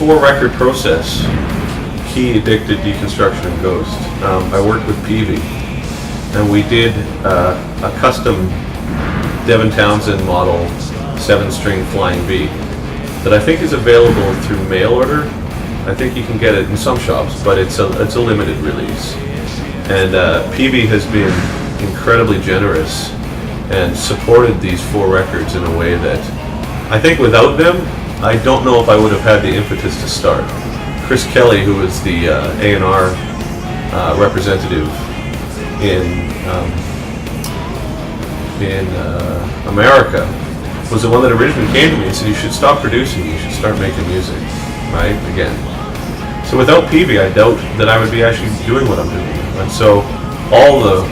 4-record process, Key, Addicted, Deconstruction, and Ghost. I worked with Peavey, and we did a custom Devin Townsend model 7-string Flying V that I think is available through mail order. I think you can get it in some shops, but it's a limited release. And Peavey has been incredibly generous and supported these 4 records in a way that I think without them, I don't know if I would have had the impetus to start. Chris Kelly, who was the A&R representative in America, was the one that originally came to me and said, you should stop producing, you should start making music, right, again. So without Peavey, I doubt that I would be actually doing what I'm doing. And so all the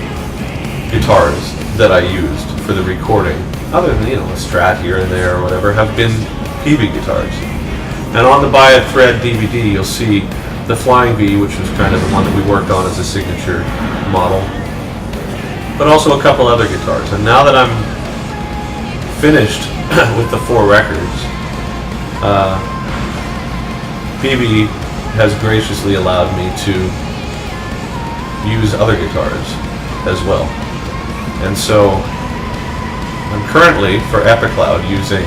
guitars that I used for the recording, other than, a Strat here and there or whatever, have been Peavey guitars. And on the Buy a Thread DVD, you'll see the Flying V, which was kind of the one that we worked on as a signature model, but also a couple other guitars. And now that I'm finished with the 4 records, Peavey has graciously allowed me to use other guitars as well. And so I'm currently, for Epicloud, using,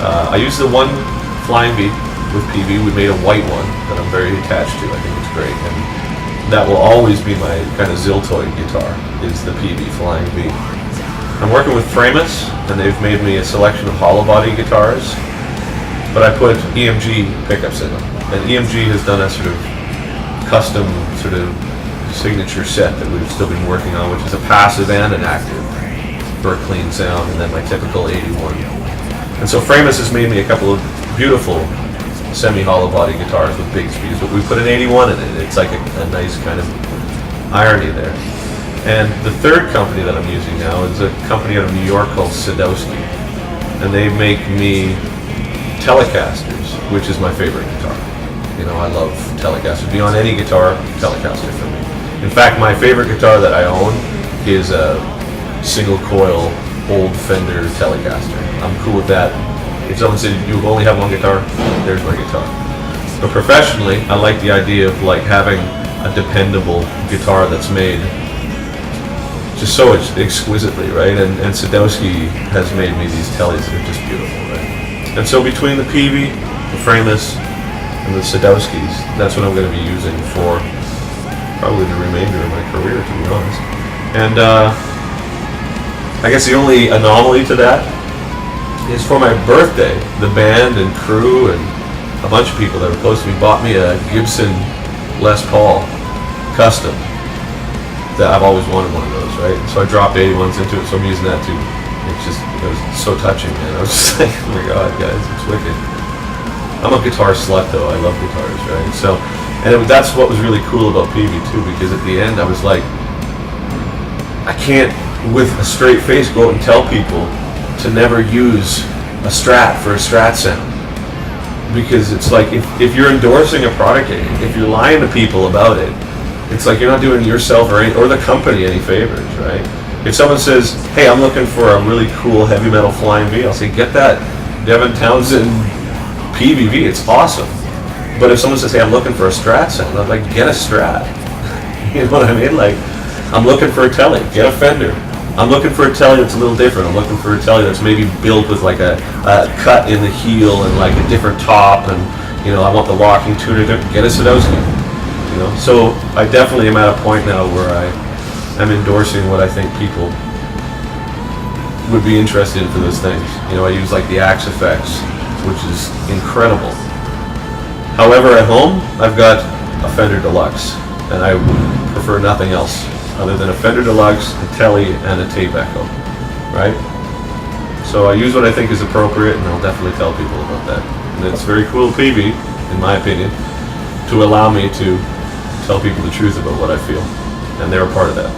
I use the one Flying V with Peavey. We made a white one that I'm very attached to. I think it's great. And that will always be my kind of Ziltoid guitar, is the Peavey Flying V. I'm working with Framus, and they've made me a selection of hollow body guitars, but I put EMG pickups in them. And EMG has done a sort of custom sort of signature set that we've still been working on, which is a passive and an active for a clean sound, and then my typical 81. And so Framus has made me a couple of beautiful semi-hollow body guitars with big speakers, but we put an 81 in it. It's like a nice kind of irony there. And the third company that I'm using now is a company out of New York called Sadowski, and they make me Telecasters, which is my favorite guitar. I love Telecasters. Beyond any guitar, Telecaster for me. In fact, my favorite guitar that I own is a single coil old Fender Telecaster. I'm cool with that. If someone said you only have one guitar, there's my guitar. But professionally, I like the idea of having a dependable guitar that's made just so exquisitely, right? And Sadowski has made me these Tellies that are just beautiful, right? And so between the Peavey, the Framus, and the Sadowskis, that's what I'm going to be using for probably the remainder of my career, to be honest. And I guess the only anomaly to that is for my birthday, the band and crew and a bunch of people that were close to me bought me a Gibson Les Paul custom. That I've always wanted one of those, right? So I dropped 81s into it, so I'm using that too. It was so touching, man. I was just like, oh my god, guys, it's wicked. I'm a guitar slut though, I love guitars, right? So, that's what was really cool about Peavey too, because at the end I was like, I can't with a straight face go out and tell people to never use a Strat for a Strat sound. Because it's like, if you're endorsing a product, if you're lying to people about it, it's like you're not doing yourself or the company any favors, right? If someone says, hey, I'm looking for a really cool heavy metal Flying V, I'll say, get that Devin Townsend Peavey V, it's awesome. But if someone says, hey, I'm looking for a Strat sound, I'm like, get a Strat. You know what I mean? Like, I'm looking for a Telly, get a Fender. I'm looking for a Telly that's a little different. I'm looking for a Telly that's maybe built with like a cut in the heel and like a different top, and I want the locking tuner. Get a Sadowski. So I definitely am at a point now where I'm endorsing what I think people would be interested in for those things. I use like the Axe Effects, which is incredible. However, at home, I've got a Fender Deluxe, and I would prefer nothing else other than a Fender Deluxe, a Telly, and a Tape Echo, right? So I use what I think is appropriate, and I'll definitely tell people about that. And it's very cool, Peavey, in my opinion, to allow me to tell people the truth about what I feel, and they're a part of that.